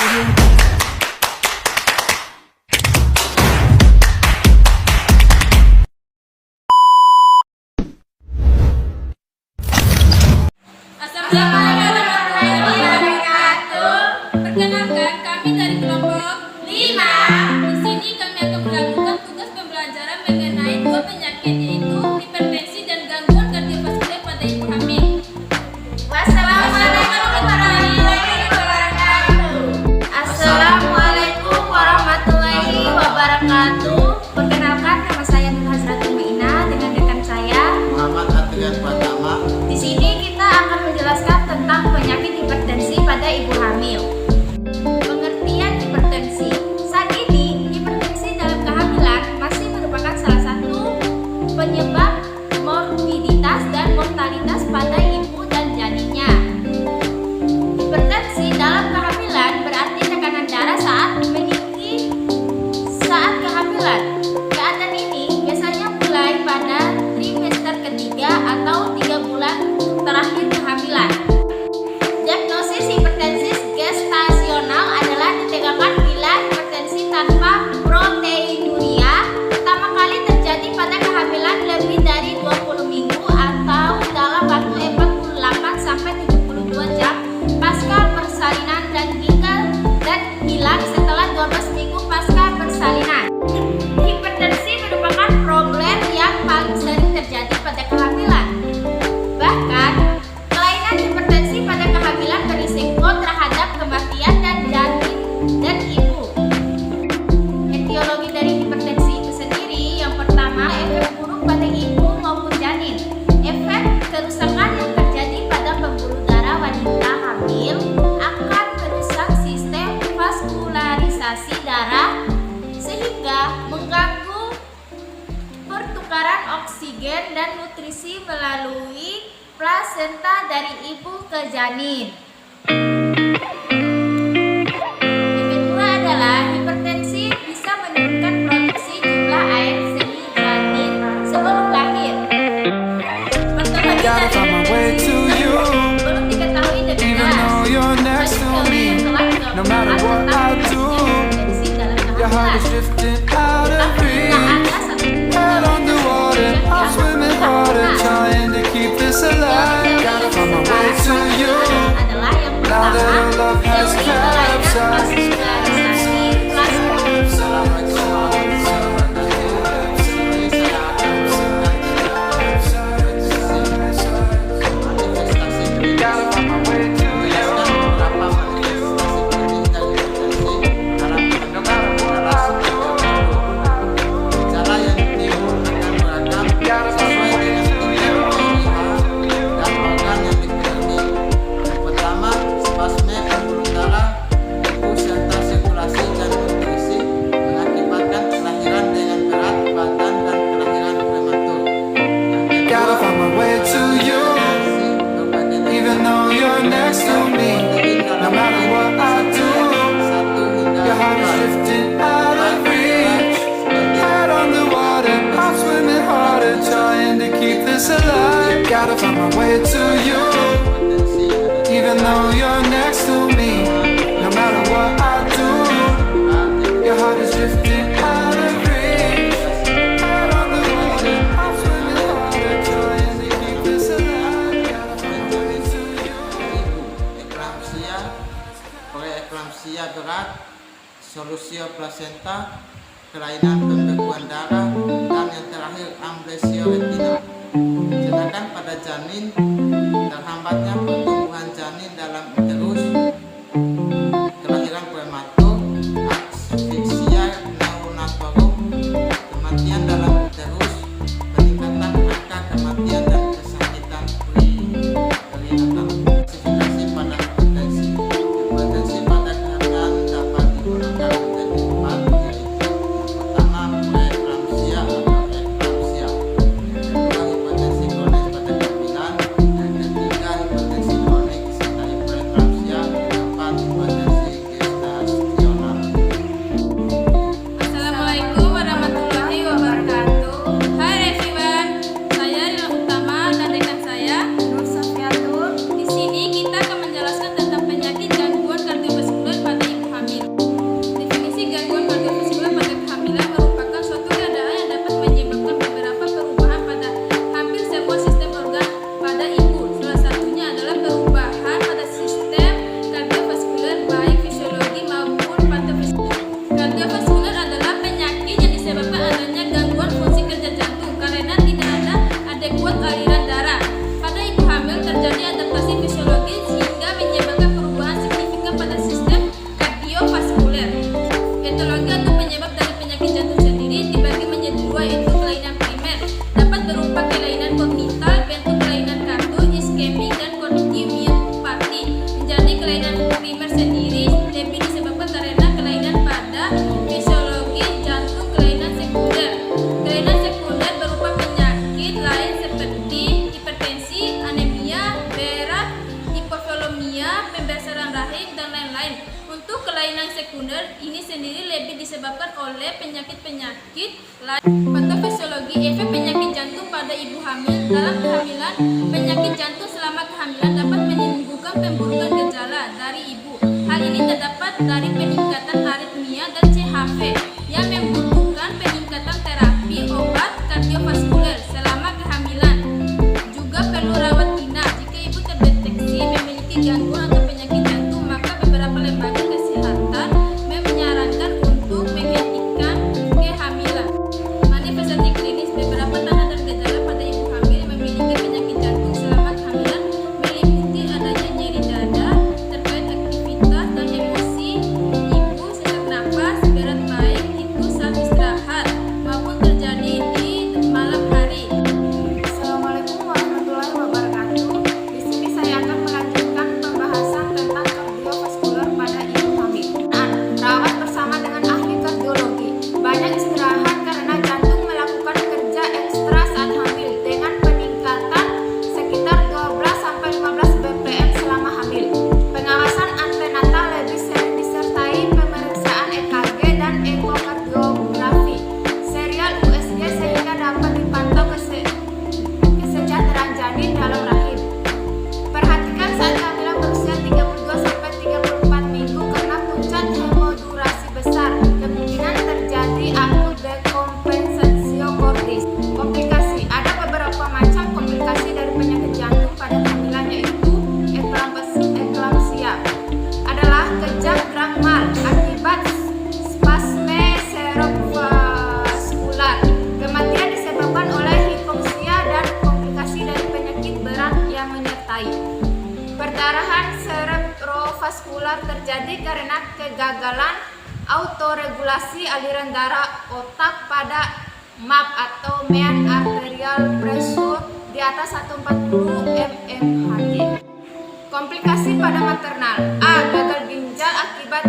Assalamualaikum warahmatullahi wabarakatuh. Perkenalkan, kami dari kelompok 5. Di sini kami akan melakukan tugas pembelajaran mengenai dua penyakit, yaitu hipertensi dan gangguan kardiovaskuler pada ibu hamil. Wassalamualaikum warahmatullahi wabarakatuh. Assalamualaikum warahmatullahi wabarakatuh. Perkenalkan, nama saya Nur Hasratul Maina dengan rekan saya Muhammad Adrian Pratama. Di sini kita akan menjelaskan tentang penyakit hipertensi pada ibu hamil. Pengertian hipertensi. Saat ini, hipertensi dalam kehamilan masih merupakan salah satu penyebab morbiditas dan mortalitas pada ibu dan janinnya. Hipertensi dalam kehamilan berarti tekanan darah saat meninggi saat kehamilan. Keadaan ini biasanya mulai pada trimester ketiga atau 3 bulan terakhir kehamilan. Diagnosis hipertensi gestasional adalah ditegakkan bila hipertensi tanpa proteinuria pertama kali terjadi pada kehamilan lebih dari 20 minggu atau dalam waktu 48 sampai 72 jam pasca persalinan dan hilang setelah 12 minggu pasca persalinan. Hipertensi merupakan problem yang paling sering terjadi pada kehamilan. Bahkan, kelainan hipertensi pada kehamilan berisiko terhadap kematian dan janin dan ibu. Etiologi dari hipertensi itu sendiri, yang pertama, efek buruk pada ibu maupun janin. Efek kerusakan yang terjadi pada pembuluh darah wanita hamil akan merusak sistem vaskularisasi darah sehingga mengganggu pertukaran oksigen dan nutrisi melalui plasenta dari ibu ke janin. Yang kedua adalah hipertensi bisa menurunkan produksi jumlah air seni janin sebelum lahir. Patologi dari hipertensi belum diketahui dengan jelas. No matter what I do, your heart is drifting out of reach. Head underwater, I'm swimming harder, trying to keep this alive. Gotta find my way to you. Now that our love has capsized. Gotta find my way to you. No matter what I do, Cara yang timbul akan beragam gotta find my way to you. dan organ yang dikelilingi. Yang pertama, spasme pembuluh darah, ibu serta sirkulasi dan nutrisi mengakibatkan kelahiran dengan berat badan dan kelahiran prematur. Yang Gotta kedua, find my way to you. berbagai Even though you're next to me, no matter what I do, satu hingga your heart is empat. drifting out of reach. Head underwater, I'm swimming harder, trying to keep this alive. Gotta find my way to you. Potensi ada Even though you're next to me, no matter what I do, your heart is drifting out of reach. Head underwater, I'm swimming harder, trying to keep this alive. Gotta find my way to you. ibu, eklamsia, preeklamsia berat, solusio plasenta, kelainan pembekuan darah, dan yang terakhir amblesio retina. Sedangkan pada janin, terhambatnya pertumbuhan janin dalam uterus, kelahiran prematur, asfiksia neonatorum, kematian dalam uterus, peningkatan angka kematian dan kesakitan perinatal. Klasifikasi pada hipertensi. Hipertensi pada kehamilan dapat digolongkan menjadi 4, yaitu pertama preeklamsia atau eklamsia, yang kedua hipertensi kronis pada kehamilan, yang ketiga hipertensi kronik serta hipereklamsia, yang keempat hipertensi gestasional. Assalamualaikum warahmatullahi wabarakatuh. Hai everyone, saya Rila Utama dan rekan saya Nur Sofiatur. Di sini kita akan menjelaskan tentang penyakit gangguan kardiovaskuler pada ibu hamil. sekunder ini sendiri lebih disebabkan oleh penyakit-penyakit lain. Patofisiologi efek penyakit jantung pada ibu hamil dalam kehamilan. Penyakit jantung selama kehamilan dapat menimbulkan pemburukan gejala dari ibu. Hal ini terdapat dari peningkatan aritmia dan CHV yang membutuhkan peningkatan terapi obat kardiovaskuler selama kehamilan. Juga perlu rawat inap jika ibu terdeteksi memiliki gangguan atau penyakit jantung, maka beberapa lembaga kesehatan menyarankan untuk menghentikan kehamilan. Manifestasi klinis beberapa tanda dan gejala pada ibu hamil yang memiliki penyakit jantung selama kehamilan meliputi adanya nyeri dada terkait aktivitas dan emosi ibu, sesak napas berat baik itu saat istirahat maupun terjadi di malam hari. Assalamualaikum warahmatullahi wabarakatuh. Di sini saya akan melanjutkan pembahasan tentang kardiovaskuler pada ibu hamil. Rawat bersama dengan ahli kardiologi. Banyak istirahat karena jantung melakukan kerja ekstra saat hamil dengan peningkatan sekitar 12-15 bpm selama hamil. Pengawasan antenatal lebih sering disertai pemeriksaan EKG dan ekokardiografi serial USG sehingga dapat dipantau kesejahteraan janin dalam rahim. Perhatikan saat kehamilan berusia 32-34 minggu karena puncak hemodurasi besar, kemungkinan terjadi akut dekompensatio cordis. Komplikasi. Ada beberapa macam komplikasi dari penyakit jantung pada kehamilan, yaitu eklampsia adalah kejang drangmal akibat spasme cerebrovaskular. Kematian disebabkan oleh hipoksia dan komplikasi dari penyakit berat yang menyertai. Perdarahan cerebrovaskular terjadi karena kegagalan autoregulasi aliran darah otak pada MAP atau mean arterial pressure di atas 140 mmHg. Komplikasi pada maternal. A. Gagal ginjal akibat